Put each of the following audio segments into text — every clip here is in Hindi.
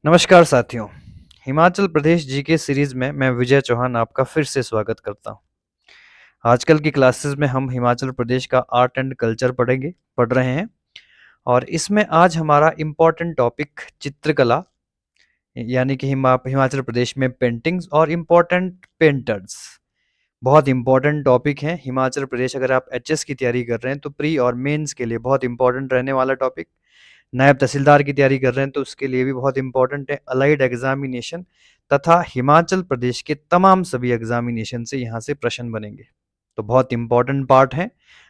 नमस्कार साथियों। हिमाचल प्रदेश जीके सीरीज में मैं विजय चौहान आपका फिर से स्वागत करता हूं। आजकल की क्लासेस में हम हिमाचल प्रदेश का आर्ट एंड कल्चर पढ़ रहे हैं और इसमें आज हमारा इम्पोर्टेंट टॉपिक चित्रकला यानी कि हिमाचल प्रदेश में पेंटिंग्स और इम्पोर्टेंट पेंटर्स बहुत इम्पोर्टेंट टॉपिक है। हिमाचल प्रदेश अगर आप एचएस की तैयारी कर रहे हैं तो प्री और मेंस के लिए बहुत इंपॉर्टेंट रहने वाला टॉपिक। नायब तहसीलदार की तैयारी कर रहे हैं तो उसके लिए भी बहुत इंपॉर्टेंट है। अलाइड एग्जामिनेशन तथा हिमाचल प्रदेश के तमाम सभी एग्जामिनेशन से यहाँ से प्रश्न बनेंगे, तो बहुत इंपॉर्टेंट पार्ट है।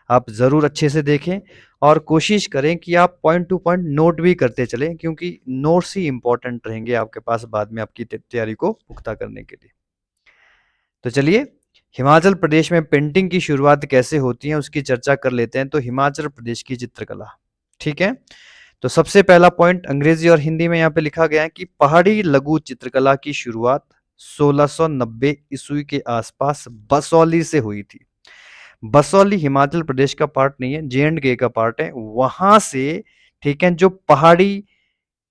आप ज़रूर अच्छे से देखें और कोशिश करें कि आप पॉइंट टू पॉइंट नोट भी करते चलें, क्योंकि नोट्स ही इंपॉर्टेंट रहेंगे आपके पास बाद में आपकी तैयारी को पुख्ता करने के लिए। तो चलिए, हिमाचल प्रदेश में पेंटिंग की शुरुआत कैसे होती है उसकी चर्चा कर लेते हैं। तो हिमाचल प्रदेश की चित्रकला, ठीक है। तो सबसे पहला पॉइंट अंग्रेजी और हिंदी में यहाँ पे लिखा गया है कि पहाड़ी लघु चित्रकला की शुरुआत 1690 ईस्वी के आसपास बसौली से हुई थी। बसौली हिमाचल प्रदेश का पार्ट नहीं है, J&K का पार्ट है। वहां से, ठीक है, जो पहाड़ी,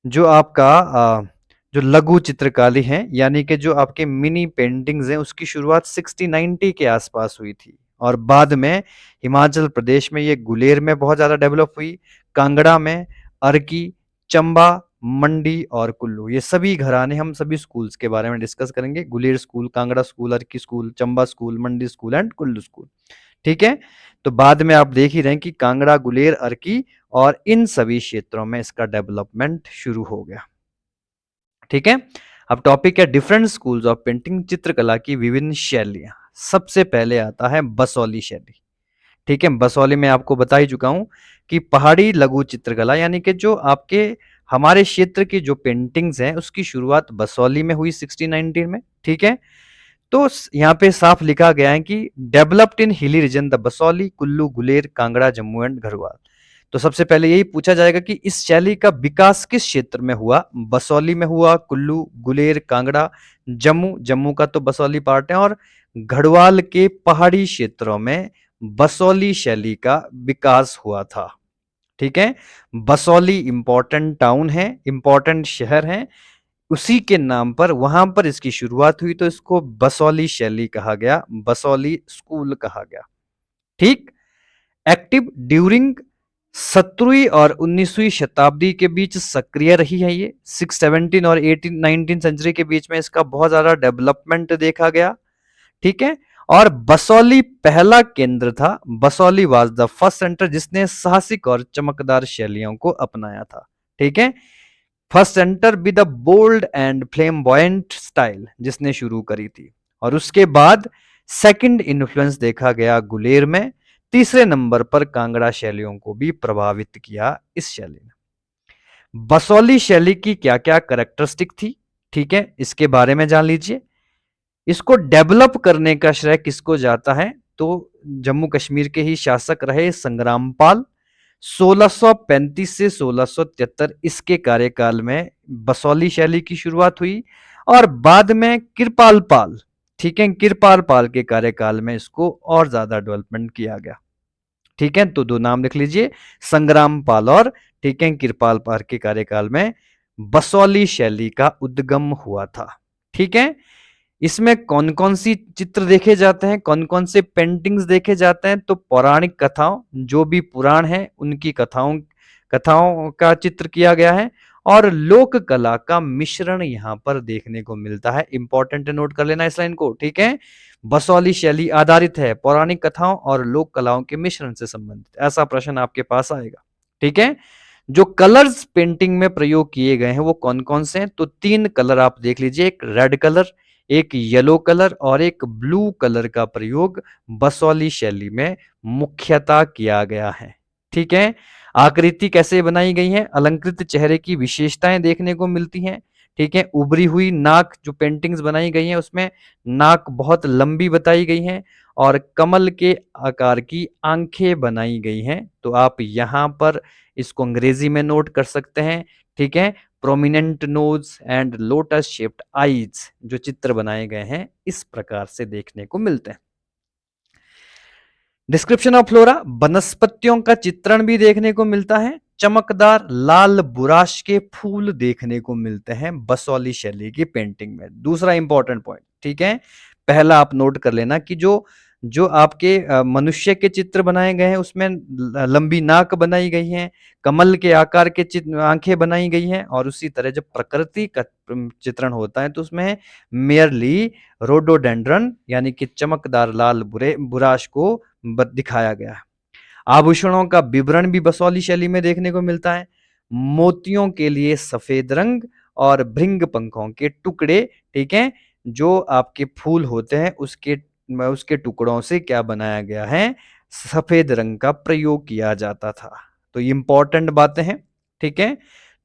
जो आपका जो लघु चित्रकारी है यानी कि जो आपके मिनी पेंटिंग्स हैं उसकी शुरुआत 1690 के आसपास हुई थी और बाद में हिमाचल प्रदेश में ये गुलेर में बहुत ज़्यादा डेवलप हुई। कांगड़ा में, अर्की, चंबा, मंडी और कुल्लू, ये सभी घराने हम सभी स्कूल्स के बारे में डिस्कस करेंगे। Guler school, Kangra school, Arki school, Chamba school, Mandi school and Kullu school, ठीक है। तो बाद में आप देख ही रहे हैं कि कांगड़ा, गुलेर, अर्की और इन सभी क्षेत्रों में इसका डेवलपमेंट शुरू हो गया, ठीक है। अब टॉपिक है डिफरेंट स्कूल्स ऑफ पेंटिंग, चित्रकला की विभिन्न शैलियां। सबसे पहले आता है बसौली शैली, ठीक है। बसौली में आपको बता ही चुका हूं कि पहाड़ी लघु चित्रकला यानी कि जो आपके हमारे क्षेत्र की जो पेंटिंग्स हैं उसकी शुरुआत बसौली में हुई 1619 में, ठीक है। तो यहाँ पे साफ लिखा गया है कि developed in hilly region the Basohli, Kullu, Guler, Kangra, Jammu and Garhwal. तो सबसे पहले यही पूछा जाएगा कि इस शैली का विकास किस क्षेत्र में हुआ। बसौली में हुआ, कुल्लू, गुलेर, कांगड़ा, जम्मू, जम्मू का तो बसौली पार्ट है, और घड़वाल के पहाड़ी क्षेत्रों में बसौली शैली का विकास हुआ था, ठीक है। बसौली इंपॉर्टेंट टाउन है, इंपॉर्टेंट शहर है, उसी के नाम पर वहां पर इसकी शुरुआत हुई तो इसको बसौली शैली कहा गया, बसौली स्कूल कहा गया, ठीक। एक्टिव ड्यूरिंग 17वीं और 19वीं शताब्दी के बीच सक्रिय रही है ये। 617 और 19 सेंचुरी के बीच में इसका बहुत ज्यादा डेवलपमेंट देखा गया, ठीक है। और बसौली पहला केंद्र था। Basohli was the first centre जिसने साहसिक और चमकदार शैलियों को अपनाया था, ठीक है। First centre with the bold and flamboyant style जिसने शुरू करी थी, और उसके बाद सेकंड इन्फ्लुएंस देखा गया गुलेर में। तीसरे नंबर पर कांगड़ा शैलियों को भी प्रभावित किया इस शैली ने। बसौली शैली की क्या क्या कैरेक्टरिस्टिक थी, ठीक है, इसके बारे में जान लीजिए। इसको डेवलप करने का श्रेय किसको जाता है, तो जम्मू कश्मीर के ही शासक रहे संग्राम पाल। 1635 से 1673 इसके कार्यकाल में बसौली शैली की शुरुआत हुई, और बाद में कृपाल पाल, ठीक है, कृपाल पाल के कार्यकाल में इसको और ज्यादा डेवलपमेंट किया गया, ठीक है। तो दो नाम लिख लीजिए, संग्राम पाल और, ठीक है, कृपाल पाल के कार्यकाल में बसौली शैली का उद्गम हुआ था, ठीक है। इसमें कौन कौन सी चित्र देखे जाते हैं, कौन कौन से पेंटिंग्स देखे जाते हैं, तो पौराणिक कथाओं, जो भी पुराण है उनकी कथाओं कथाओं का चित्र किया गया है, और लोक कला का मिश्रण यहां पर देखने को मिलता है। इंपॉर्टेंट नोट कर लेना इस लाइन को, ठीक है। बसौली शैली आधारित है पौराणिक कथाओं और लोक कलाओं के मिश्रण से संबंधित, ऐसा प्रश्न आपके पास आएगा, ठीक है। जो कलर्स पेंटिंग में प्रयोग किए गए हैं वो कौन कौन से हैं, तो तीन कलर आप देख लीजिए, एक रेड कलर, एक येलो कलर और एक ब्लू कलर का प्रयोग बसौली शैली में मुख्यतः किया गया है, ठीक है। आकृति कैसे बनाई गई है, अलंकृत चेहरे की विशेषताएं देखने को मिलती हैं, ठीक है। उभरी हुई नाक, जो पेंटिंग्स बनाई गई हैं उसमें नाक बहुत लंबी बताई गई है, और कमल के आकार की आंखें बनाई गई हैं। तो आप यहां पर इसको अंग्रेजी में नोट कर सकते हैं, ठीक है। Prominent nose and lotus shaped eyes जो चित्र बनाए गए हैं इस प्रकार से देखने को मिलते हैं। डिस्क्रिप्शन ऑफ फ्लोरा, वनस्पतियों का चित्रण भी देखने को मिलता है। चमकदार लाल बुराश के फूल देखने को मिलते हैं बसोली शैली की पेंटिंग में। दूसरा इंपॉर्टेंट पॉइंट, ठीक है, पहला आप नोट कर लेना कि जो जो आपके मनुष्य के चित्र बनाए गए हैं उसमें लंबी नाक बनाई गई है, कमल के आकार के चित्र आंखें बनाई गई हैं, और उसी तरह जब प्रकृति का चित्रण होता है तो उसमें मेयरली रोडोडेंड्रन यानी कि चमकदार लाल बुराश को दिखाया गया है। आभूषणों का विवरण भी बसोली शैली में देखने को मिलता है। मोतियों के लिए सफेद रंग और भृंग पंखों के टुकड़े, ठीक है, जो आपके फूल होते हैं उसके टुकड़ों से क्या बनाया गया है, सफेद रंग का प्रयोग किया जाता था। तो इंपॉर्टेंट बातें हैं, ठीक है।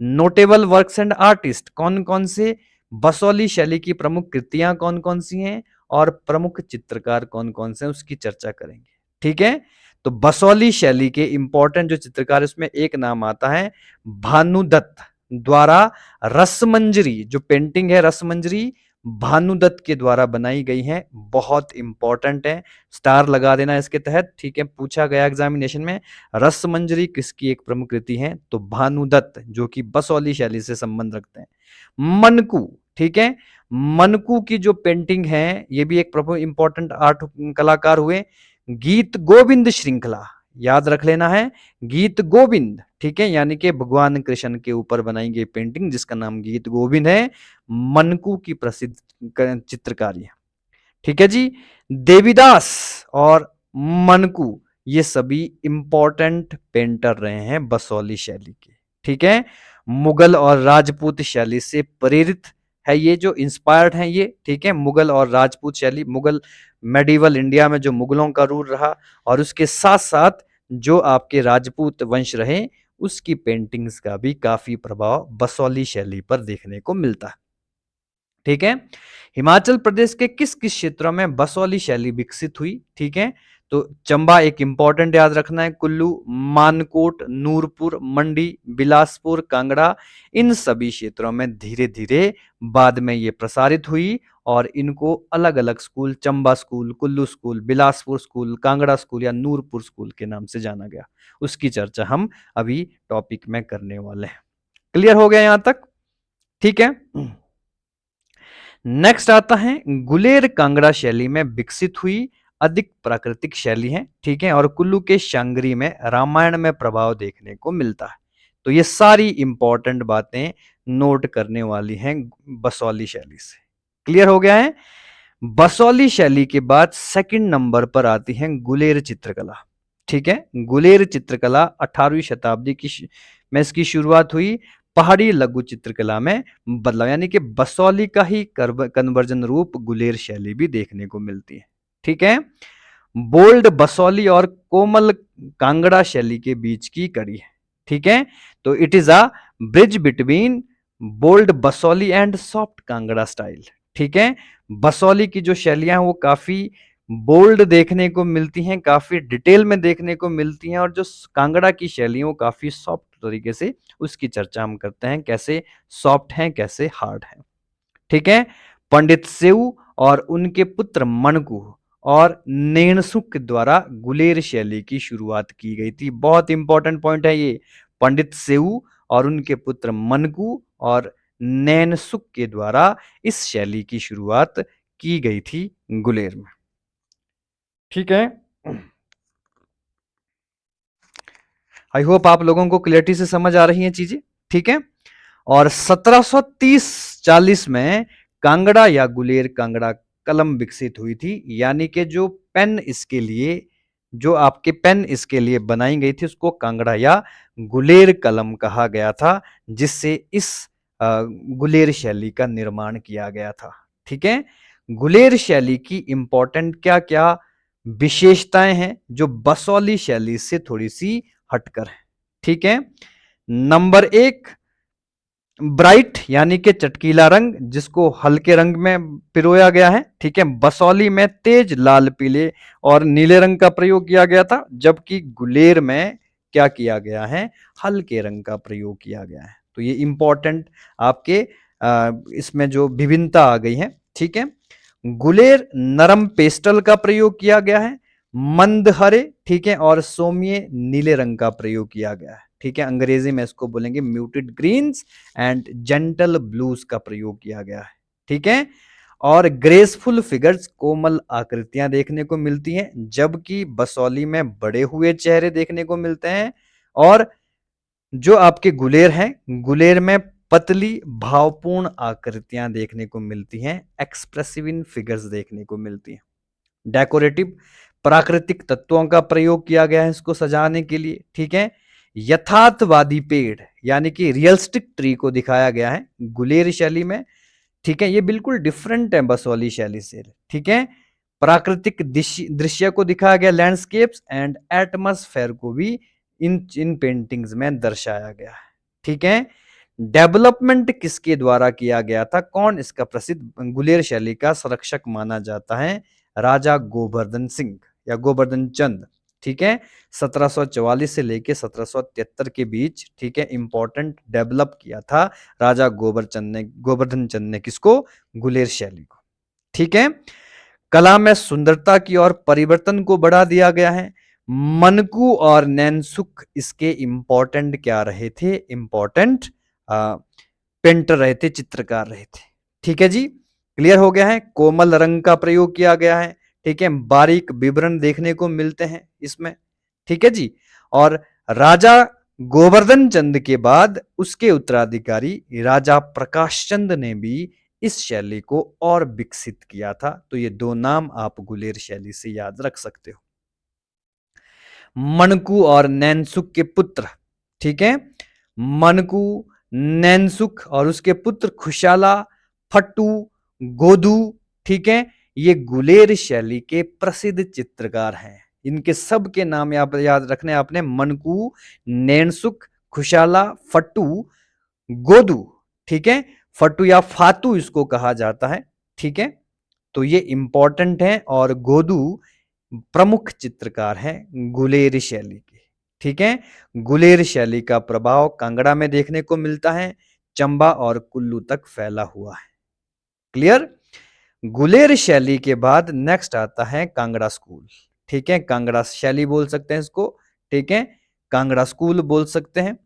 नोटेबल वर्क्स एंड आर्टिस्ट, कौन कौन से बसोली शैली की प्रमुख कृतियां कौन कौन सी हैं और प्रमुख चित्रकार कौन कौन से हैं उसकी चर्चा करेंगे, ठीक है। तो बसोली शैली के इंपॉर्टेंट जो चित्रकार, इसमें एक नाम आता है भानुदत्त द्वारा रसमंजरी, जो पेंटिंग है रसमंजरी भानुदत्त के द्वारा बनाई गई है, बहुत इंपॉर्टेंट है, स्टार लगा देना इसके तहत, ठीक है, पूछा गया एग्जामिनेशन में रसमंजरी किसकी एक प्रमुख कृति है, तो भानुदत्त, जो कि बसोली शैली से संबंध रखते हैं। मनकू, ठीक है, मनकू की जो पेंटिंग है ये भी एक प्रमुख इंपॉर्टेंट आर्ट कलाकार हुए। गीत गोविंद श्रृंखला, याद रख लेना है, गीत गोविंद, ठीक है, यानी कि भगवान कृष्ण के ऊपर बनाई गई पेंटिंग जिसका नाम गीत गोविंद है, मनकू की प्रसिद्ध चित्रकारी है, ठीक है जी। देवीदास और मनकू ये सभी इंपॉर्टेंट पेंटर रहे हैं बसोली शैली के, ठीक है। मुगल और राजपूत शैली से प्रेरित है ये, जो इंस्पायर्ड है ये, ठीक है, मुगल और राजपूत शैली, मुगल मेडिवल इंडिया में जो मुगलों का रूल रहा और उसके साथ साथ जो आपके राजपूत वंश रहे उसकी पेंटिंग्स का भी काफी प्रभाव बसोली शैली पर देखने को मिलता है, ठीक है। हिमाचल प्रदेश के किस किस क्षेत्रों में बसोली शैली विकसित हुई, ठीक है, तो चंबा एक इंपॉर्टेंट याद रखना है, कुल्लू, मानकोट, नूरपुर, मंडी, बिलासपुर, कांगड़ा, इन सभी क्षेत्रों में धीरे धीरे बाद में ये प्रसारित हुई और इनको अलग अलग school, Chamba school, Kullu school, Bilaspur school, Kangra school या नूरपुर स्कूल के नाम से जाना गया। उसकी चर्चा हम अभी टॉपिक में करने वाले हैं। क्लियर हो गया यहां तक, ठीक है। नेक्स्ट आता है गुलेर कांगड़ा शैली में विकसित हुई अधिक प्राकृतिक शैली है, ठीक है, और कुल्लू के शांगरी में रामायण में प्रभाव देखने को मिलता है। तो ये सारी इंपॉर्टेंट बातें नोट करने वाली हैं बसोली शैली से। क्लियर हो गया है। बसोली शैली के बाद सेकंड नंबर पर आती है गुलेर चित्रकला, ठीक है। गुलेर चित्रकला 18वीं शताब्दी की में इसकी शुरुआत हुई। पहाड़ी लघु चित्रकला में बदलाव, यानी कि बसोली का ही कन्वर्जन रूप गुलेर शैली भी देखने को मिलती है, ठीक है। बोल्ड बसोली और कोमल कांगड़ा शैली के बीच की कड़ी है, ठीक है। तो it is a bridge between bold Basohli and soft Kangra style, ठीक है। बसोली की जो शैलियां हैं वो काफी बोल्ड देखने को मिलती हैं, काफी डिटेल में देखने को मिलती हैं, और जो कांगड़ा की शैली है वो काफी सॉफ्ट तरीके से, उसकी चर्चा हम करते हैं, कैसे सॉफ्ट हैं कैसे हार्ड हैं, ठीक है। पंडित सेऊ और उनके पुत्र मनकू और नेणसुक द्वारा गुलेर शैली की शुरुआत की गई थी। बहुत इंपॉर्टेंट पॉइंट है ये, पंडित सेऊ और उनके पुत्र मनकू और नैनसुक के द्वारा इस शैली की शुरुआत की गई थी गुलेर में, ठीक है। आई होप आप लोगों को क्लियरिटी से समझ आ रही हैं चीजें, ठीक है। और 1730-40 में कांगड़ा या गुलेर कांगड़ा कलम विकसित हुई थी, यानी कि जो पेन इसके लिए, जो आपके पेन इसके लिए बनाई गई थी उसको कांगड़ा या गुलेर कलम कहा गया था, जिससे इस गुलेर शैली का निर्माण किया गया था, ठीक है। गुलेर शैली की इंपॉर्टेंट क्या क्या विशेषताएं हैं जो बसोली शैली से थोड़ी सी हटकर है, ठीक है। नंबर 1, ब्राइट यानी कि चटकीला रंग जिसको हल्के रंग में पिरोया गया है, ठीक है। बसोली में तेज लाल, पीले और नीले रंग का प्रयोग किया गया था, जबकि गुलेर में क्या किया गया है, हल्के रंग का प्रयोग किया गया है। तो ये इंपॉर्टेंट आपके इसमें जो विभिन्नता आ गई है, ठीक है। गुलेर नरम पेस्टल का प्रयोग किया गया है, मंद हरे, ठीक है, और सोमिये नीले रंग का प्रयोग किया गया है। ठीक है, अंग्रेजी में इसको बोलेंगे muted greens and gentle blues का प्रयोग किया गया है। ठीक है, और ग्रेसफुल फिगर्स, कोमल आकृतियां देखने को मिलती हैं, जबकि बसोली में बड़े हुए चेहरे देखने को मिलते हैं। और जो आपके गुलेर हैं, गुलेर में पतली भावपूर्ण आकृतियां देखने को मिलती हैं, एक्सप्रेसिव इन फिगर्स देखने को मिलती हैं। डेकोरेटिव, प्राकृतिक तत्वों का प्रयोग किया गया है इसको सजाने के लिए। ठीक है, यथार्थवादी पेड़ यानी कि रियलिस्टिक ट्री को दिखाया गया है गुलेर शैली में। ठीक है, ये बिल्कुल डिफरेंट है बसोली शैली से। ठीक है, प्राकृतिक दृश्य को दिखाया गया, लैंडस्केप्स एंड एटमॉस्फेयर को भी इन इन पेंटिंग्स में दर्शाया गया है। ठीक है, डेवलपमेंट किसके द्वारा किया गया था, कौन इसका प्रसिद्ध गुलेर शैली का संरक्षक माना जाता है, राजा गोवर्धन सिंह या गोवर्धन चंद। ठीक है, 1744 से लेके 1773 के बीच, ठीक है, इंपॉर्टेंट डेवलप किया था राजा गोवर्धन चंद ने किसको, गुलेर शैली को। ठीक है, कला में सुंदरता की और परिवर्तन को बढ़ा दिया गया है। मनकू और नैनसुख इसके इंपॉर्टेंट क्या रहे थे, इंपॉर्टेंट पेंटर रहे थे, चित्रकार रहे थे। ठीक है जी, क्लियर हो गया है। कोमल रंग का प्रयोग किया गया है। ठीक है, बारीक विवरण देखने को मिलते हैं इसमें। ठीक है जी, और राजा गोवर्धन चंद के बाद उसके उत्तराधिकारी राजा प्रकाश चंद ने भी इस शैली को और विकसित किया था। तो ये दो नाम आप गुलेर शैली से याद रख सकते हो। मनकू और नैनसुख के पुत्र, ठीक है, मनकू, नैनसुख और उसके पुत्र खुशाला, फट्टू, गोदू, ठीक है, ये गुलेर शैली के प्रसिद्ध चित्रकार हैं। इनके सब के नाम याद रखने आपने, मनकू, नैनसुख, खुशाला, फट्टू, गोदू। ठीक है, फट्टू या फातू इसको कहा जाता है। ठीक है, तो ये इंपॉर्टेंट है और गोदू प्रमुख चित्रकार हैं गुलेर शैली के। ठीक है, गुलेर शैली का प्रभाव कांगड़ा में देखने को मिलता है, चंबा और कुल्लू तक फैला हुआ है। क्लियर। गुलेर शैली के बाद नेक्स्ट आता है कांगड़ा स्कूल। ठीक है, कांगड़ा शैली बोल सकते हैं इसको। ठीक है, कांगड़ा स्कूल बोल सकते हैं।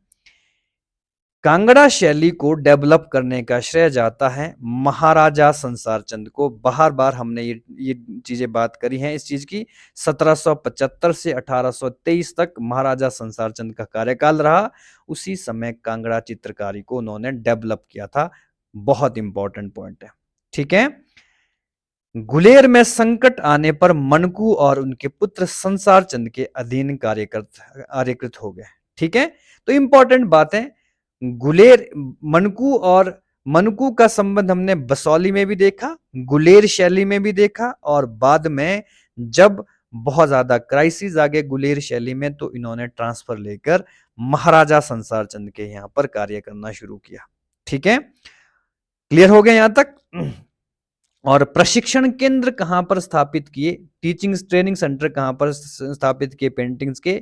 कांगड़ा शैली को डेवलप करने का श्रेय जाता है महाराजा संसार चंद को। बार बार हमने ये चीजें बात करी हैं इस चीज की। 1775 से 1823 तक महाराजा संसार चंद का कार्यकाल रहा। उसी समय कांगड़ा चित्रकारी को उन्होंने डेवलप किया था। बहुत इंपॉर्टेंट पॉइंट है। ठीक है, गुलेर में संकट आने पर मनकू और उनके पुत्र संसार चंद के अधीन कार्यकृत हो गए। ठीक है, तो इंपॉर्टेंट बात है, गुलेर मनकू का संबंध हमने बसौली में भी देखा, गुलेर शैली में भी देखा, और बाद में जब बहुत ज्यादा क्राइसिस आ गए गुलेर शैली में तो इन्होंने ट्रांसफर लेकर महाराजा संसार चंद के यहां पर कार्य करना शुरू किया। ठीक है, क्लियर हो गया यहां तक। और प्रशिक्षण केंद्र कहां पर स्थापित किए, टीचिंग ट्रेनिंग सेंटर कहां पर स्थापित किए पेंटिंग्स के,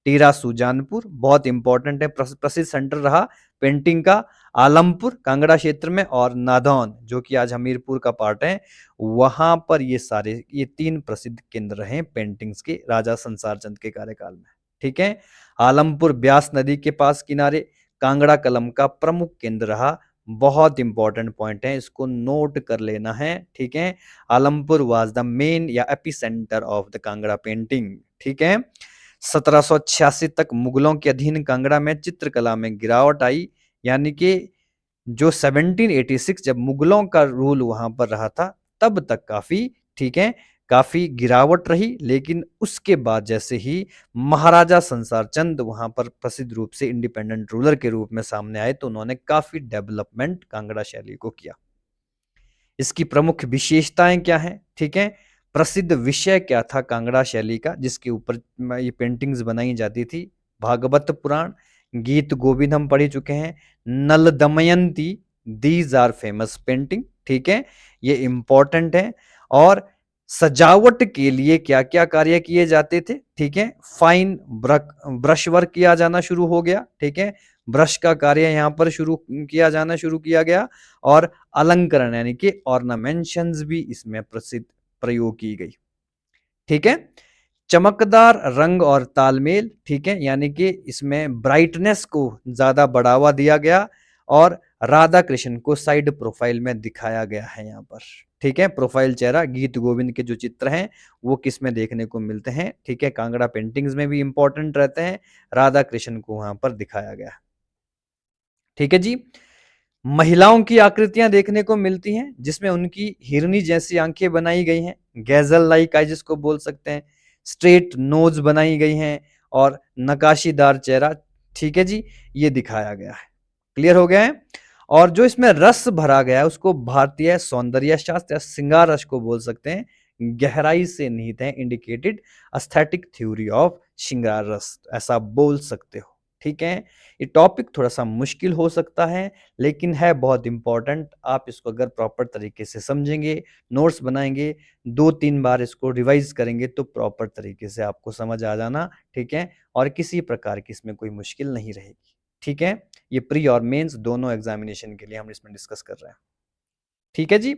टीरा सुजानपुर, बहुत इंपॉर्टेंट है, प्रसिद्ध सेंटर रहा पेंटिंग का, आलमपुर कांगड़ा क्षेत्र में, और नादौन जो कि आज हमीरपुर का पार्ट है, वहां पर ये तीन प्रसिद्ध केंद्र रहे पेंटिंग्स के राजा संसार चंद के कार्यकाल में। ठीक है, आलमपुर ब्यास नदी के पास किनारे कांगड़ा कलम का प्रमुख केंद्र रहा। बहुत इंपॉर्टेंट पॉइंट है, इसको नोट कर लेना है। ठीक है, आलमपुर वाज द मेन या epicentre of the Kangra painting. ठीक है, 1786 तक मुगलों के अधीन कांगड़ा में चित्रकला में गिरावट आई, यानी कि जो 1786 जब मुगलों का रूल वहां पर रहा था तब तक काफी, ठीक है, काफी गिरावट रही। लेकिन उसके बाद जैसे ही महाराजा संसार चंद वहां पर प्रसिद्ध रूप से इंडिपेंडेंट रूलर के रूप में सामने आए तो उन्होंने काफी डेवलपमेंट कांगड़ा शैली को किया। इसकी प्रमुख विशेषताएं क्या हैं, ठीक है, प्रसिद्ध विषय क्या था कांगड़ा शैली का जिसके ऊपर ये पेंटिंग्स बनाई जाती थी, भागवत पुराण, गीत गोविंद हम पढ़ चुके हैं, Nala Damayanti, these are famous painting. ठीक है, ये इंपॉर्टेंट है। और सजावट के लिए क्या क्या कार्य किए जाते थे, ठीक है, फाइन ब्रश वर्क किया जाना शुरू हो गया। ठीक है, ब्रश का कार्य यहाँ पर शुरू किया गया, और अलंकरण यानी कि ऑर्नामेंशंस भी इसमें प्रसिद्ध प्रयोग की गई। ठीक है, चमकदार रंग और तालमेल, ठीक है, यानी कि इसमें ब्राइटनेस को ज्यादा बढ़ावा दिया गया और राधा कृष्ण को साइड प्रोफाइल में दिखाया गया है यहाँ पर, ठीक है। प्रोफाइल चेहरा गीत गोविंद के जो चित्र हैं वो किस में देखने को मिलते हैं, ठीक है, कांगड़ा पेंटिंग्स में भी इंपॉर्टेंट रहते हैं, राधा कृष्ण को वहां पर दिखाया गया, ठीक है जी। महिलाओं की आकृतियां देखने को मिलती हैं जिसमें उनकी हिरनी जैसी आंखें बनाई गई हैं, गैजल लाइक आई जिसको बोल सकते हैं, स्ट्रेट नोज बनाई गई हैं और नकाशीदार चेहरा, ठीक है जी, ये दिखाया गया है। क्लियर हो गया है। और जो इसमें रस भरा गया है उसको भारतीय सौंदर्य शास्त्र या श्रृंगार रस को बोल सकते हैं, गहराई से निहित है, इंडिकेटेड एस्थेटिक थ्योरी ऑफ श्रृंगार रस, ऐसा बोल सकते हो, ठीक है। ये टॉपिक थोड़ा सा मुश्किल हो सकता है लेकिन है बहुत इंपॉर्टेंट। आप इसको अगर प्रॉपर तरीके से समझेंगे, नोट्स बनाएंगे, 2-3 बार इसको रिवाइज करेंगे तो प्रॉपर तरीके से आपको समझ आ जाना, ठीक है, और किसी प्रकार की इसमें कोई मुश्किल नहीं रहेगी, ठीक है। ये प्री और मेंस दोनों एग्जामिनेशन के लिए हम इसमें डिस्कस कर रहे हैं, ठीक है जी।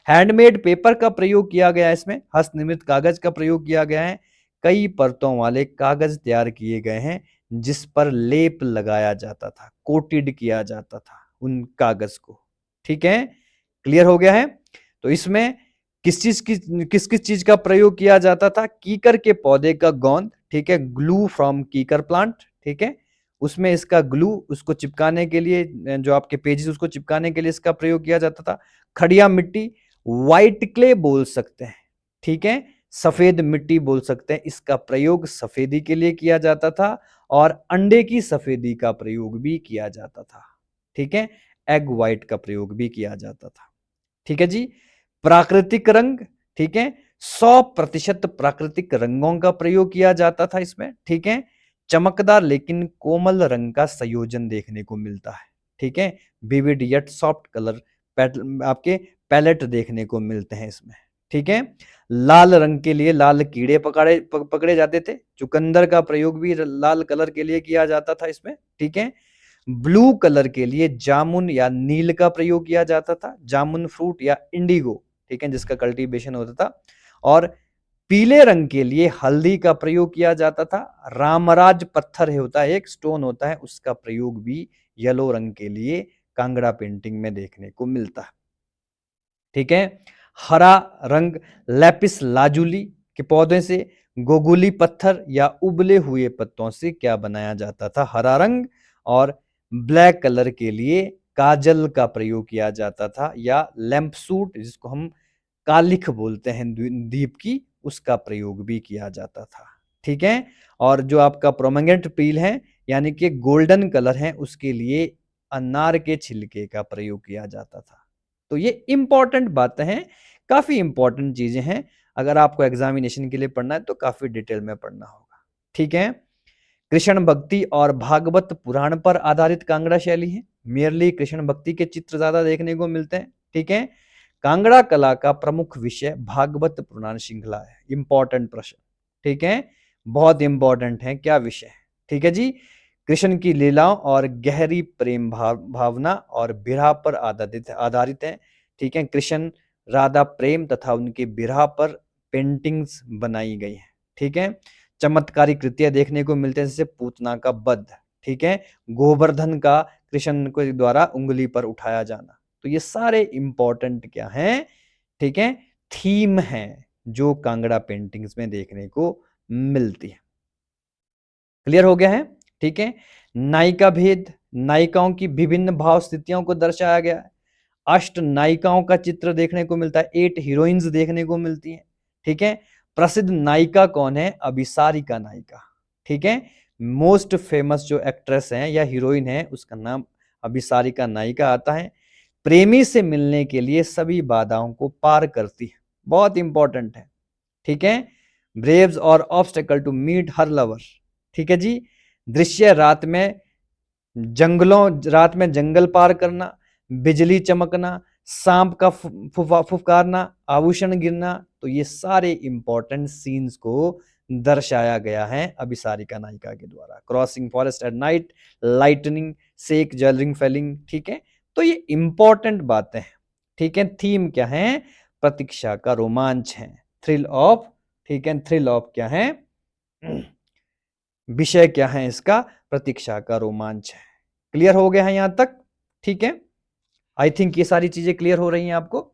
हैंडमेड पेपर का प्रयोग किया गया है, इसमें हस्तनिर्मित कागज का प्रयोग किया गया है, कई परतों वाले कागज तैयार किए गए हैं जिस पर लेप लगाया जाता था, कोटेड किया जाता था उन कागज को, ठीक है। क्लियर हो गया है। तो इसमें किस किस चीज का प्रयोग किया जाता था, कीकर के पौधे का गोंद, ठीक है, ग्लू फ्रॉम कीकर प्लांट, ठीक है, उसमें इसका ग्लू, उसको चिपकाने के लिए, जो आपके पेजेस उसको चिपकाने के लिए इसका प्रयोग किया जाता था। खड़िया मिट्टी, व्हाइट क्ले बोल सकते हैं, ठीक है, सफेद मिट्टी बोल सकते हैं, इसका प्रयोग सफेदी के लिए किया जाता था और अंडे की सफेदी का प्रयोग भी किया जाता था, ठीक है, एग व्हाइट का प्रयोग भी किया जाता था, ठीक है जी। प्राकृतिक रंग, ठीक है, 100% प्राकृतिक रंगों का प्रयोग किया जाता था इसमें, ठीक है। चमकदार लेकिन कोमल रंग का संयोजन देखने को मिलता है, ठीक है, विविड यट सॉफ्ट कलर आपके पैलेट देखने को मिलते हैं इसमें, ठीक है। लाल रंग के लिए लाल कीड़े पकड़े जाते थे, चुकंदर का प्रयोग भी लाल कलर के लिए किया जाता था इसमें, ठीक है। ब्लू कलर के लिए जामुन या नील का प्रयोग किया जाता था, जामुन फ्रूट या इंडिगो, ठीक है, जिसका कल्टीवेशन होता था। और पीले रंग के लिए हल्दी का प्रयोग किया जाता था, रामराज पत्थर होता है, एक स्टोन होता है, उसका प्रयोग भी येलो रंग के लिए कांगड़ा पेंटिंग में देखने को मिलता है, ठीक है। हरा रंग लैपिस लाजुली के पौधे से, गोगुली पत्थर या उबले हुए पत्तों से क्या बनाया जाता था, हरा रंग। और ब्लैक कलर के लिए काजल का प्रयोग किया जाता था या लैंप सूट जिसको हम कालिख बोलते हैं दीप की, उसका प्रयोग भी किया जाता था, ठीक है। और जो आपका प्रोमिनेंट पील है यानी कि गोल्डन कलर है उसके लिए अनार के छिलके का प्रयोग किया जाता था। तो ये इंपॉर्टेंट बातें हैं, काफी इंपॉर्टेंट चीजें हैं, अगर आपको एग्जामिनेशन के लिए पढ़ना है तो काफी डिटेल में पढ़ना होगा, ठीक है। कृष्ण भक्ति और भागवत पुराण पर आधारित कांगड़ा शैली है, मेयरली कृष्ण भक्ति के चित्र ज्यादा देखने को मिलते हैं, ठीक है। कांगड़ा कला का प्रमुख विषय भागवत पुराण श्रृंखला है, इंपॉर्टेंट प्रश्न, ठीक है, बहुत इंपॉर्टेंट है, क्या विषय है, ठीक है जी। कृष्ण की लीलाओं और गहरी प्रेम भावना और विरह पर आधारित है, ठीक है। कृष्ण राधा प्रेम तथा उनके विरह पर पेंटिंग्स बनाई गई है, ठीक है। चमत्कारी कृतियां देखने को मिलते हैं जैसे पूतना का वध, ठीक है, गोवर्धन का कृष्ण के द्वारा उंगली पर उठाया जाना। तो ये सारे इंपॉर्टेंट क्या हैं, ठीक है, थीम है जो कांगड़ा पेंटिंग्स में देखने को मिलती है। क्लियर हो गया है, ठीक है। नायिका भेद, नायिकाओं की विभिन्न भाव स्थितियों को दर्शाया गया है, अष्ट नायिकाओं का चित्र देखने को मिलता है, 8 हीरोइंस देखने को मिलती हैं, ठीक है। प्रसिद्ध नायिका कौन है, अभिसारिका नायिका, ठीक है, मोस्ट फेमस जो एक्ट्रेस है या हीरोइन है उसका नाम अभिसारिका नायिका आता है। प्रेमी से मिलने के लिए सभी बाधाओं को पार करती है, बहुत इंपॉर्टेंट है, ठीक है। ब्रेव्स और obstacle to meet her lover, ठीक है जी। दृश्य रात में जंगल पार करना, बिजली चमकना, सांप का फुफकारना, आभूषण गिरना, तो ये सारे इंपॉर्टेंट सीन्स को दर्शाया गया है अभिसारिका नायिका के द्वारा। Crossing forest at night, lightning, सेक जलरिंग फेलिंग, ठीक है। तो ये इंपॉर्टेंट बातें हैं, ठीक है। थीम क्या है, प्रतीक्षा का रोमांच है, थ्रिल ऑफ, ठीक है, थ्रिल ऑफ क्या है, विषय क्या है इसका? प्रतीक्षा का रोमांच है। क्लियर हो गया है यहां तक? ठीक है, आई थिंक ये सारी चीजें क्लियर हो रही हैं आपको।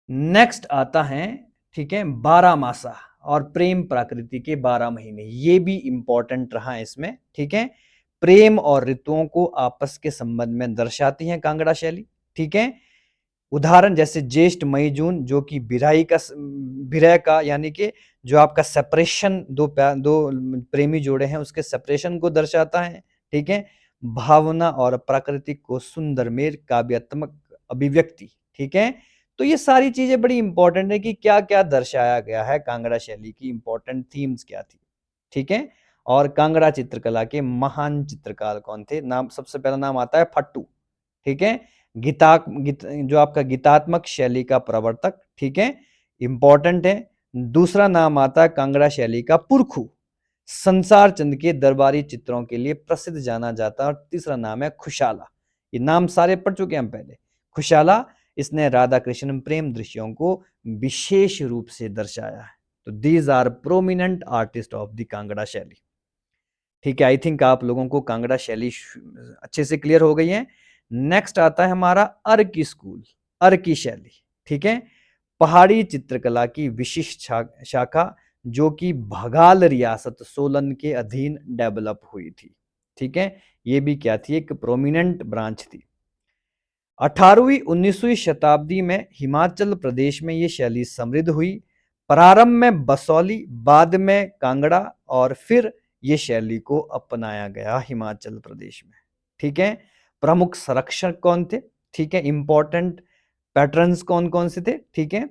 नेक्स्ट आता है, ठीक है, 12 मासा और प्रेम प्रकृति के 12 महीने। ये भी इंपॉर्टेंट रहा इसमें, ठीक है। प्रेम और ऋतुओं को आपस के संबंध में दर्शाती है कांगड़ा शैली, ठीक है। उदाहरण जैसे ज्येष्ठ मई जून, जो कि विरह का यानी कि जो आपका सेपरेशन, दो प्रेमी जोड़े हैं उसके सेपरेशन को दर्शाता है, ठीक है। भावना और प्राकृतिक को सुंदर मेल, काव्यात्मक अभिव्यक्ति, ठीक है। तो ये सारी चीजें बड़ी इंपॉर्टेंट है कि क्या क्या दर्शाया गया है, कांगड़ा शैली की इंपॉर्टेंट थीम्स क्या थी, ठीक है। और कांगड़ा चित्रकला के महान चित्रकार कौन थे? नाम, सबसे पहला नाम आता है फट्टू, ठीक है। जो आपका गीतात्मक शैली का प्रवर्तक, ठीक है, इंपॉर्टेंट है। दूसरा नाम आता है कांगड़ा शैली का पुरखू, संसार चंद के दरबारी चित्रों के लिए प्रसिद्ध जाना जाता है। और तीसरा नाम है खुशाला। ये नाम सारे पढ़ चुके हैं हम पहले। खुशाला, इसने राधा कृष्ण प्रेम दृश्यों को विशेष रूप से दर्शाया है। तो these are prominent artist of the Kangra शैली, ठीक है। आई थिंक आप लोगों को कांगड़ा शैली अच्छे से क्लियर हो गई है। नेक्स्ट आता है हमारा अर्की स्कूल, अर्की शैली, ठीक है। पहाड़ी चित्रकला की विशिष्ट शाखा, जो कि भगाल रियासत सोलन के अधीन डेवलप हुई थी, ठीक है। ये भी क्या थी? एक प्रोमिनेंट ब्रांच थी। 18वीं 19वीं शताब्दी में हिमाचल प्रदेश में ये शैली समृद्ध हुई। प्रारंभ में बसौली, बाद में कांगड़ा, और फिर ये शैली को अपनाया गया हिमाचल प्रदेश में, ठीक है। प्रमुख संरक्षक कौन थे? ठीक है, इंपॉर्टेंट पैटर्न्स कौन कौन से थे? ठीक है,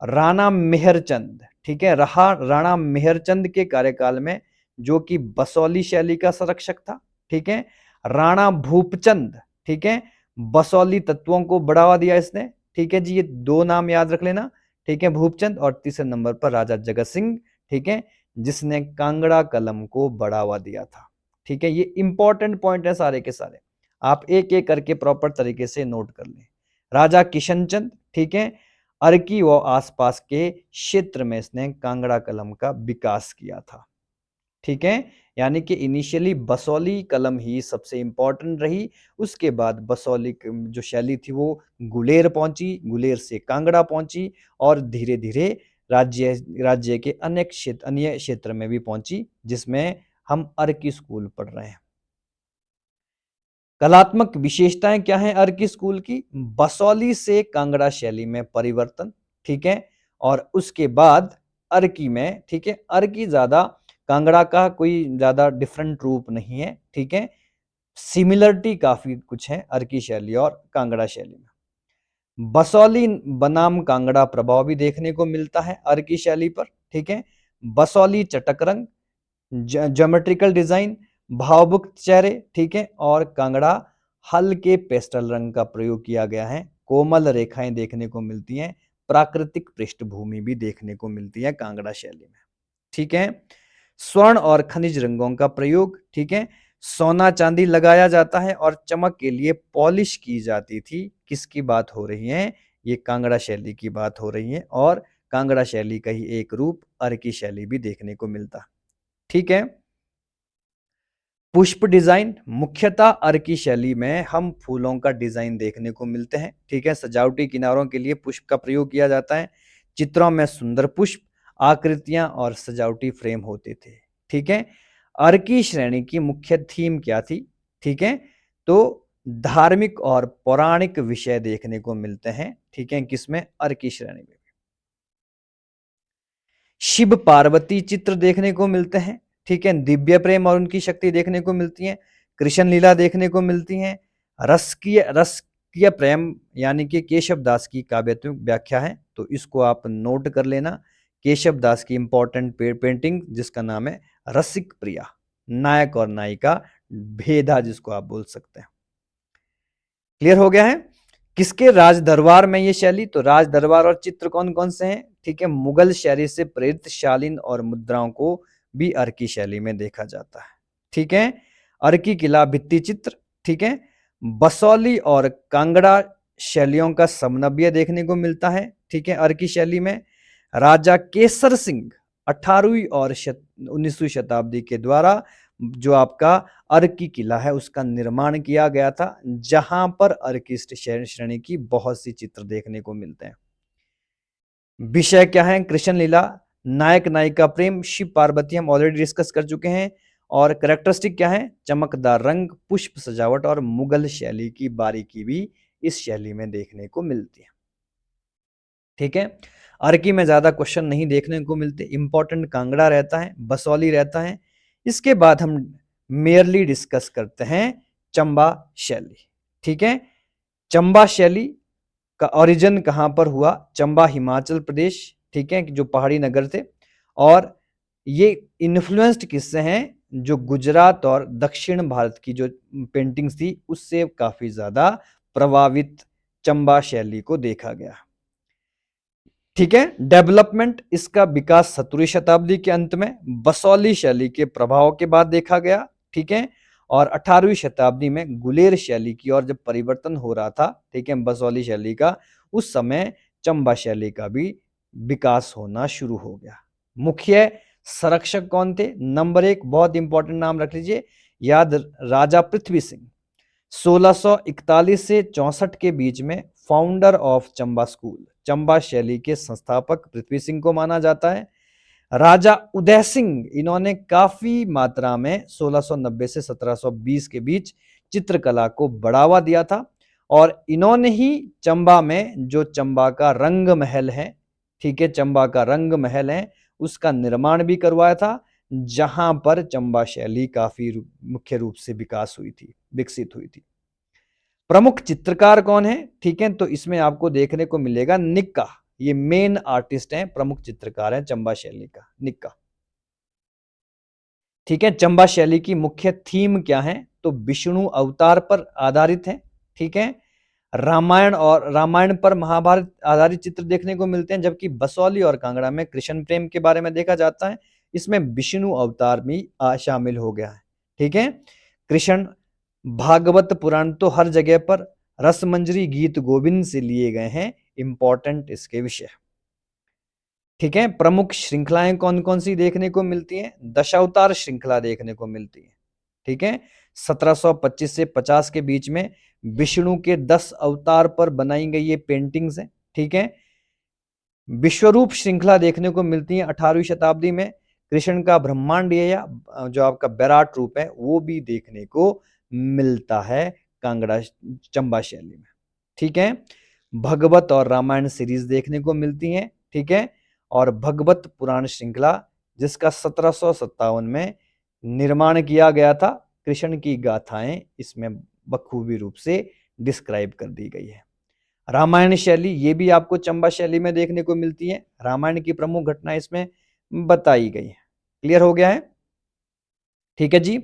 राणा मेहरचंद, ठीक है, राणा मेहरचंद के कार्यकाल में, जो कि बसौली शैली का संरक्षक था, ठीक है। राणा भूपचंद, ठीक है, बसौली तत्वों को बढ़ावा दिया इसने, ठीक है जी। ये दो नाम याद रख लेना, ठीक है, भूपचंद। और तीसरे नंबर पर राजा जगत सिंह, ठीक है, जिसने कांगड़ा कलम को बढ़ावा दिया था, ठीक है। ये इंपॉर्टेंट पॉइंट है सारे के सारे, आप एक एक करके प्रॉपर तरीके से नोट कर लें। राजा किशनचंद, ठीक है, अर्की व आसपास के क्षेत्र में इसने कांगड़ा कलम का विकास किया था, ठीक है। यानी कि इनिशियली बसौली कलम ही सबसे इंपॉर्टेंट रही। उसके बाद बसौली जो शैली थी वो गुलेर पहुंची, गुलेर से कांगड़ा पहुंची, और धीरे धीरे राज्य के अन्य क्षेत्र में भी पहुंची, जिसमें हम अर्की स्कूल पढ़ रहे हैं। कलात्मक विशेषताएं क्या है अर्की स्कूल की? बसौली से कांगड़ा शैली में परिवर्तन, ठीक है। और उसके बाद अर्की में, ठीक है, अर्की ज्यादा कांगड़ा का कोई ज्यादा डिफरेंट रूप नहीं है, ठीक है। सिमिलरिटी काफी कुछ है अर्की शैली और कांगड़ा शैली में। बसौली बनाम कांगड़ा प्रभाव भी देखने को मिलता है अर्की शैली पर, ठीक है। बसौली चटक रंग, ज्योमेट्रिकल डिजाइन, भावुक चेहरे, ठीक है। और कांगड़ा हल्के पेस्टल रंग का प्रयोग किया गया है। कोमल रेखाएं देखने को मिलती हैं, प्राकृतिक पृष्ठभूमि भी देखने को मिलती है कांगड़ा शैली में, ठीक है। स्वर्ण और खनिज रंगों का प्रयोग, ठीक है। सोना चांदी लगाया जाता है और चमक के लिए पॉलिश की जाती थी। किसकी बात हो रही है? ये कांगड़ा शैली की बात हो रही है। और कांगड़ा शैली का ही एक रूप अर्की शैली भी देखने को मिलता, ठीक है। पुष्प डिजाइन, मुख्यतः अर्की शैली में हम फूलों का डिजाइन देखने को मिलते हैं, ठीक है। सजावटी किनारों के लिए पुष्प का प्रयोग किया जाता है। चित्रों में सुंदर पुष्प आकृतियां और सजावटी फ्रेम होते थे, ठीक है। अर्की श्रेणी की मुख्य थीम क्या थी? ठीक है, तो धार्मिक और पौराणिक विषय देखने को मिलते हैं, ठीक है, किसमें? अर्की श्रेणी में। शिव पार्वती चित्र देखने को मिलते हैं, ठीक है। दिव्य प्रेम और उनकी शक्ति देखने को मिलती है। कृष्ण लीला देखने को मिलती है। रसकीय प्रेम यानी कि केशव दास की काव्यात्मक व्याख्या है, तो इसको आप नोट कर लेना। केशव दास की इंपॉर्टेंट पेंटिंग जिसका नाम है रसिक प्रिया, नायक और नायिका भेदा जिसको आप बोल सकते हैं। क्लियर हो गया है? किसके राज दरबार में ये शैली? तो राज दरबार और चित्र कौन कौन से हैं? ठीक है, मुगल शैली से प्रेरित शालीन और मुद्राओं को भी अर्की शैली में देखा जाता है, ठीक है। अर्की किला भित्ति चित्र, ठीक है। बसौली और कांगड़ा शैलियों का समन्वय देखने को मिलता है, ठीक है, अर्की शैली में। राजा केसर सिंह 18वीं और 19वीं शताब्दी के द्वारा जो आपका अर्की किला है उसका निर्माण किया गया था, जहां पर अर्की श्रेणी की बहुत सी चित्र देखने को मिलते हैं। विषय क्या है? कृष्ण लीला, नायक नायिका प्रेम, शिव पार्वती हम ऑलरेडी डिस्कस कर चुके हैं। और कैरेक्टरिस्टिक क्या है? चमकदार रंग, पुष्प सजावट और मुगल शैली की बारीकी भी इस शैली में देखने को मिलती है। ठीक है, अर्की में ज्यादा क्वेश्चन नहीं देखने को मिलते, इंपॉर्टेंट कांगड़ा रहता है, बसौली रहता है। इसके बाद हम मेयरली डिस्कस करते हैं चंबा शैली। ठीक है, चंबा शैली का ओरिजिन कहां पर हुआ? चंबा हिमाचल प्रदेश, ठीक है, जो पहाड़ी नगर थे। और ये इन्फ्लुएंस्ड किससे हैं? जो गुजरात और दक्षिण भारत की जो पेंटिंग्स थी उससे काफी ज्यादा प्रभावित चंबा शैली को देखा गया। ठीक है, डेवलपमेंट, इसका विकास 17वीं शताब्दी के अंत में बसौली शैली के प्रभाव के बाद देखा गया। ठीक है, और 18वीं शताब्दी में गुलेर शैली की ओर जब परिवर्तन हो रहा था, ठीक है, बसौली शैली का, उस समय चंबा शैली का भी विकास होना शुरू हो गया। मुख्य संरक्षक कौन थे? नंबर 1 बहुत इंपॉर्टेंट नाम रख लीजिए, याद, राजा पृथ्वी सिंह। 1641 से 64 के बीच में founder of Chamba school, Chamba शैली के संस्थापक पृथ्वी सिंह को माना जाता है। राजा उदय सिंह, इन्होंने काफी मात्रा में 1690 से 1720 के बीच चित्रकला को बढ़ावा दिया था। और इन्होंने ही चंबा में जो चंबा का रंग महल है, ठीक है, चंबा का रंग महल है, उसका निर्माण भी करवाया था, जहां पर चंबा शैली काफी मुख्य रूप से विकसित हुई थी। प्रमुख चित्रकार कौन है? ठीक है, तो इसमें आपको देखने को मिलेगा निक्का, ये मेन आर्टिस्ट हैं, प्रमुख चित्रकार हैं चंबा शैली का, निक्का। ठीक है, चंबा शैली की मुख्य थीम क्या है? तो विष्णु अवतार पर आधारित है। ठीक है, रामायण पर महाभारत आधारित चित्र देखने को मिलते हैं, जबकि बसौली और कांगड़ा में कृष्ण प्रेम के बारे में देखा जाता है। इसमें विष्णु अवतार भी शामिल हो गया है। ठीक है, कृष्ण भागवत पुराण तो हर जगह पर, रसमंजरी गीत गोविंद से लिए गए हैं इंपॉर्टेंट इसके विषय। ठीक है, प्रमुख श्रृंखलाएं कौन कौन सी देखने को मिलती हैं? दशावतार श्रृंखला देखने को मिलती है। ठीक है, 1725 से 50 के बीच में विष्णु के 10 अवतार पर बनाई गई ये पेंटिंग्स हैं। ठीक है, विश्वरूप श्रृंखला देखने को मिलती है 18वीं शताब्दी में, कृष्ण का ब्रह्मांडीय या जो आपका बैराट रूप है वो भी देखने को मिलता है कांगड़ा चंबा शैली में। ठीक है, भगवत और रामायण सीरीज देखने को मिलती हैं। ठीक है, और भगवत पुराण श्रृंखला जिसका 1757 में निर्माण किया गया था, कृष्ण की गाथाएं इसमें बखूबी रूप से डिस्क्राइब कर दी गई है। रामायण शैली ये भी आपको चंबा शैली में देखने को मिलती है, रामायण की प्रमुख घटना इसमें बताई गई है। क्लियर हो गया है? ठीक है जी,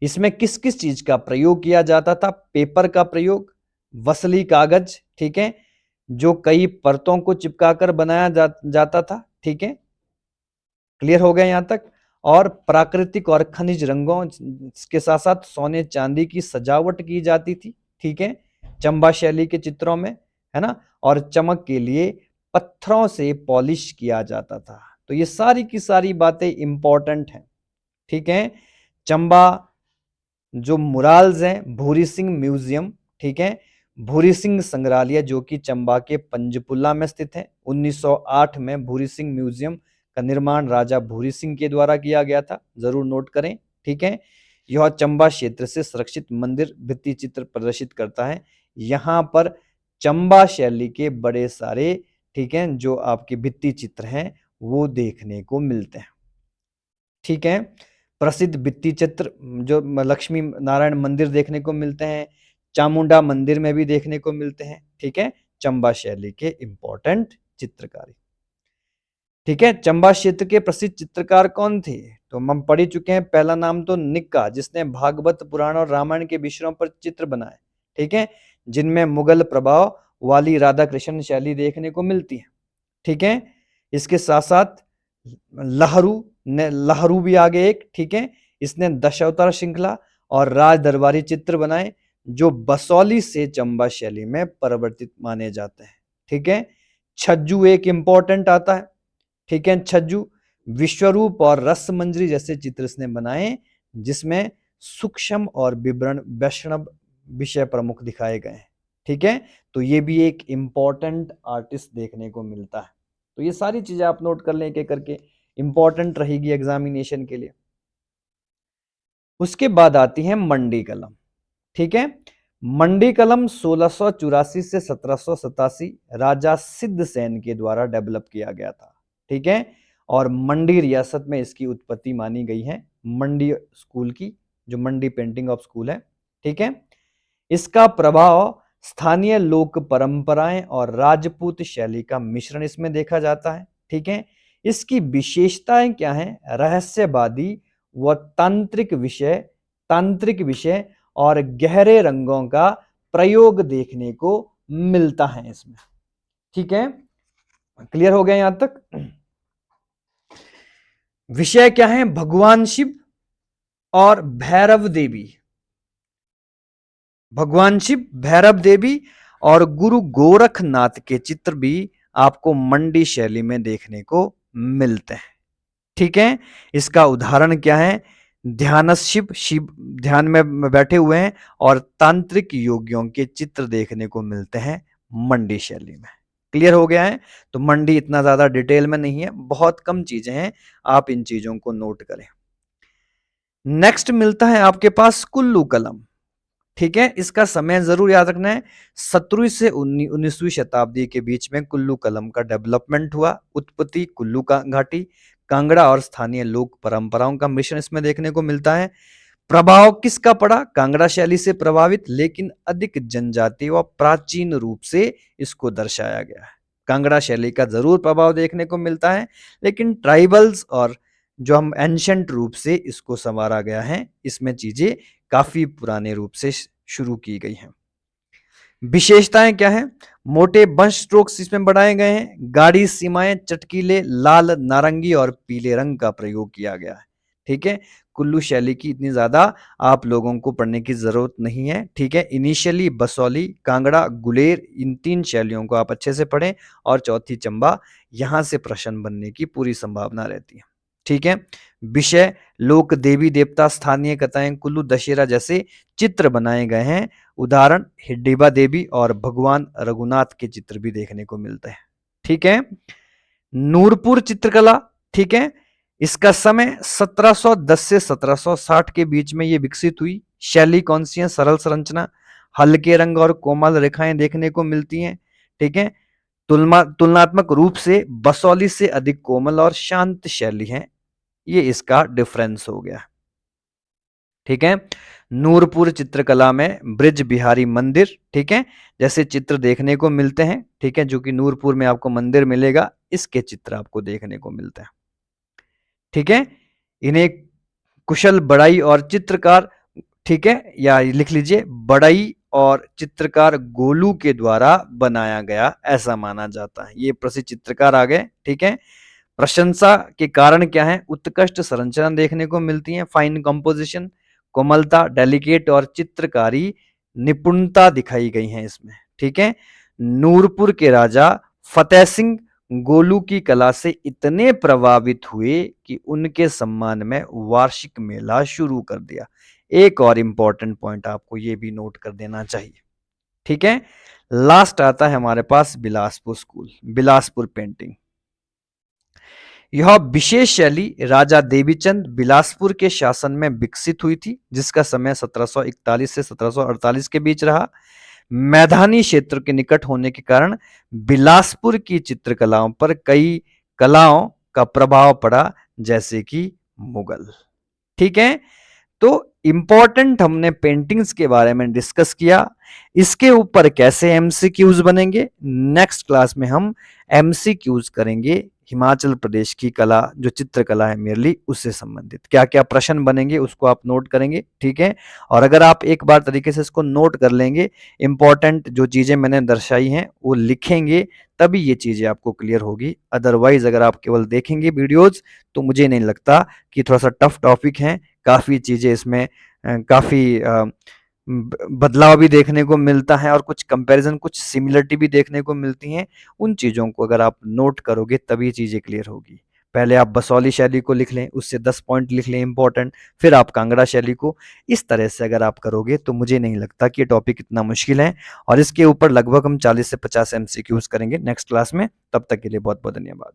इसमें किस किस चीज का प्रयोग किया जाता था? पेपर का प्रयोग, वसली कागज, ठीक है, जो कई परतों को चिपकाकर बनाया जाता था। ठीक है, क्लियर हो गया यहां तक? और प्राकृतिक और खनिज रंगों के साथ साथ सोने चांदी की सजावट की जाती थी। ठीक है, चंबा शैली के चित्रों में, है ना, और चमक के लिए पत्थरों से पॉलिश किया जाता था। तो ये सारी की सारी बातें इंपॉर्टेंट हैं। ठीक है, चंबा जो मुराल्स हैं, भूरी सिंह म्यूजियम, ठीक है, भूरी सिंह संग्रहालय जो कि चंबा के पंजपुल्ला में स्थित है। 1908 में भूरी सिंह म्यूजियम का निर्माण राजा भूरी सिंह के द्वारा किया गया था, जरूर नोट करें। ठीक है, यह चंबा क्षेत्र से सुरक्षित मंदिर भित्ति चित्र प्रदर्शित करता है। यहाँ पर चंबा शैली के बड़े सारे, ठीक है, जो आपके भित्ति चित्र हैं वो देखने को मिलते हैं। ठीक है, प्रसिद्ध भित्ति चित्र जो लक्ष्मी नारायण मंदिर देखने को मिलते हैं, चामुंडा मंदिर में भी देखने को मिलते हैं। ठीक है, चंबा शैली के इंपॉर्टेंट चित्रकारी। ठीक है, चंबा क्षेत्र के प्रसिद्ध चित्रकार कौन थे? तो हम पढ़ ही चुके हैं, पहला नाम तो निक्का, जिसने भागवत पुराण और रामायण के विषयों पर चित्र बनाए। ठीक है, जिनमें मुगल प्रभाव वाली राधा कृष्ण शैली देखने को मिलती है। ठीक है, इसके साथ साथ लहरू भी आगे एक, ठीक है, इसने दशावतार श्रृंखला और राज दरबारी चित्र बनाए जो बसौली से चंबा शैली में परिवर्तित माने जाते हैं। ठीक है, छज्जू एक इंपॉर्टेंट आता है। ठीक है, छज्जू विश्वरूप और रसमंजरी जैसे चित्र इसने बनाए, जिसमें सूक्ष्म और विवरण वैष्णव विषय प्रमुख दिखाए गए हैं। ठीक है, तो ये भी एक इम्पोर्टेंट आर्टिस्ट देखने को मिलता है। तो ये सारी चीजें आप नोट कर लें एक एक करके, इंपॉर्टेंट रहेगी एग्जामिनेशन के लिए। उसके बाद आती है मंडी कलम। ठीक है, मंडी कलम 1684 से 1787 राजा सिद्धसेन के द्वारा डेवलप किया गया था। ठीक है, और मंडी रियासत में इसकी उत्पत्ति मानी गई है, मंडी स्कूल की, जो मंडी पेंटिंग ऑफ स्कूल है। ठीक है, इसका प्रभाव स्थानीय लोक परंपराएं और राजपूत शैली का मिश्रण इसमें देखा जाता है। ठीक है, इसकी विशेषताएं क्या हैं? रहस्यवादी व तांत्रिक विषय और गहरे रंगों का प्रयोग देखने को मिलता है इसमें। ठीक है, क्लियर हो गया यहां तक? विषय क्या है? भगवान शिव और भैरव देवी, भगवान शिव, भैरव देवी और गुरु गोरखनाथ के चित्र भी आपको मंडी शैली में देखने को मिलते हैं। ठीक है, इसका उदाहरण क्या है? ध्यानस्थ शिव, शिव ध्यान में बैठे हुए हैं, और तांत्रिक योगियों के चित्र देखने को मिलते हैं मंडी शैली में। क्लियर हो गया है? तो मंडी इतना ज्यादा डिटेल में नहीं है, बहुत कम चीजें हैं, आप इन चीजों को नोट करें। नेक्स्ट मिलता है आपके पास कुल्लू कलम। ठीक है, इसका समय जरूर याद रखना है, 17वीं से 19वीं शताब्दी के बीच में कुल्लू कलम का डेवलपमेंट हुआ। उत्पत्ति कुल्लू का घाटी, कांगड़ा और स्थानीय लोक परंपराओं का मिश्रण इसमें देखने को मिलता है। प्रभाव किसका पड़ा? कांगड़ा शैली से प्रभावित, लेकिन अधिक जनजातीय व प्राचीन रूप से इसको दर्शाया गया है। कांगड़ा शैली का जरूर प्रभाव देखने को मिलता है, लेकिन ट्राइबल्स और जो हम एंशंट रूप से इसको संवारा गया है, इसमें चीजें काफी पुराने रूप से शुरू की गई हैं। विशेषताएं क्या है? मोटे बंश स्ट्रोक्स इसमें बढ़ाए गए हैं, गाढ़ी सीमाएं, चटकीले लाल, नारंगी और पीले रंग का प्रयोग किया गया है। ठीक है, कुल्लू शैली की इतनी ज्यादा आप लोगों को पढ़ने की जरूरत नहीं है। ठीक है, इनिशियली बसौली, कांगड़ा, गुलेर, इन 3 शैलियों को आप अच्छे से पढ़ें, और चौथी चंबा, यहां से प्रश्न बनने की पूरी संभावना रहती है। ठीक है, विषय लोक देवी देवता, स्थानीय कथाएं, कुल्लू दशहरा जैसे चित्र बनाए गए हैं। उदाहरण हिडिंबा देवी और भगवान रघुनाथ के चित्र भी देखने को मिलते हैं। ठीक है, नूरपुर चित्रकला। ठीक है, इसका समय 1710 से 1760 के बीच में ये विकसित हुई। शैली कौन सी है? सरल संरचना, हल्के रंग और कोमल रेखाएं देखने को मिलती हैं। ठीक है, तुलनात्मक रूप से बसौली से अधिक कोमल और शांत शैली है, ये इसका डिफरेंस हो गया। ठीक है, नूरपुर चित्रकला में ब्रिज बिहारी मंदिर, ठीक है, जैसे चित्र देखने को मिलते हैं। ठीक है, जो कि नूरपुर में आपको मंदिर मिलेगा, इसके चित्र आपको देखने को मिलते हैं। ठीक है, इन्हें कुशल बढ़ई और चित्रकार, ठीक है, या लिख लीजिए बढ़ई और चित्रकार गोलू के द्वारा बनाया गया, ऐसा माना जाता है। ये प्रसिद्ध चित्रकार आ गए। ठीक है, प्रशंसा के कारण क्या है? उत्कृष्ट संरचना देखने को मिलती है, फाइन कंपोजिशन, कोमलता, डेलिकेट और चित्रकारी निपुणता दिखाई गई है इसमें। ठीक है, नूरपुर के राजा फतेह सिंह गोलू की कला से इतने प्रभावित हुए कि उनके सम्मान में वार्षिक मेला शुरू कर दिया। एक और इंपॉर्टेंट पॉइंट आपको ये भी नोट कर देना चाहिए। ठीक है, लास्ट आता है हमारे पास बिलासपुर स्कूल, बिलासपुर पेंटिंग। यह विशेष शैली राजा देवीचंद बिलासपुर के शासन में विकसित हुई थी, जिसका समय 1741 से 1748 के बीच रहा। मैदानी क्षेत्र के निकट होने के कारण बिलासपुर की चित्रकलाओं पर कई कलाओं का प्रभाव पड़ा, जैसे कि मुगल। ठीक है, तो इंपॉर्टेंट हमने पेंटिंग्स के बारे में डिस्कस किया। इसके ऊपर कैसे एमसीक्यूज बनेंगे, नेक्स्ट क्लास में हम एमसीक्यूज करेंगे। हिमाचल प्रदेश की कला, जो चित्रकला है मेनली, उससे संबंधित क्या क्या प्रश्न बनेंगे उसको आप नोट करेंगे। ठीक है, और अगर आप एक बार तरीके से इसको नोट कर लेंगे, इंपॉर्टेंट जो चीजें मैंने दर्शाई हैं वो लिखेंगे, तभी ये चीजें आपको क्लियर होगी। अदरवाइज अगर आप केवल देखेंगे वीडियोज, तो मुझे नहीं लगता कि थोड़ा सा टफ टॉपिक है, काफी चीजें इसमें काफी बदलाव भी देखने को मिलता है, और कुछ कंपैरिजन, कुछ सिमिलरिटी भी देखने को मिलती हैं। उन चीजों को अगर आप नोट करोगे तभी चीजें क्लियर होगी। पहले आप बसौली शैली को लिख लें, उससे 10 पॉइंट लिख लें इंपॉर्टेंट, फिर आप कांगड़ा शैली को। इस तरह से अगर आप करोगे तो मुझे नहीं लगता कि ये टॉपिक इतना मुश्किल है, और इसके ऊपर लगभग हम 40 से 50 एमसीक्यूज करेंगे नेक्स्ट क्लास में। तब तक के लिए बहुत बहुत धन्यवाद।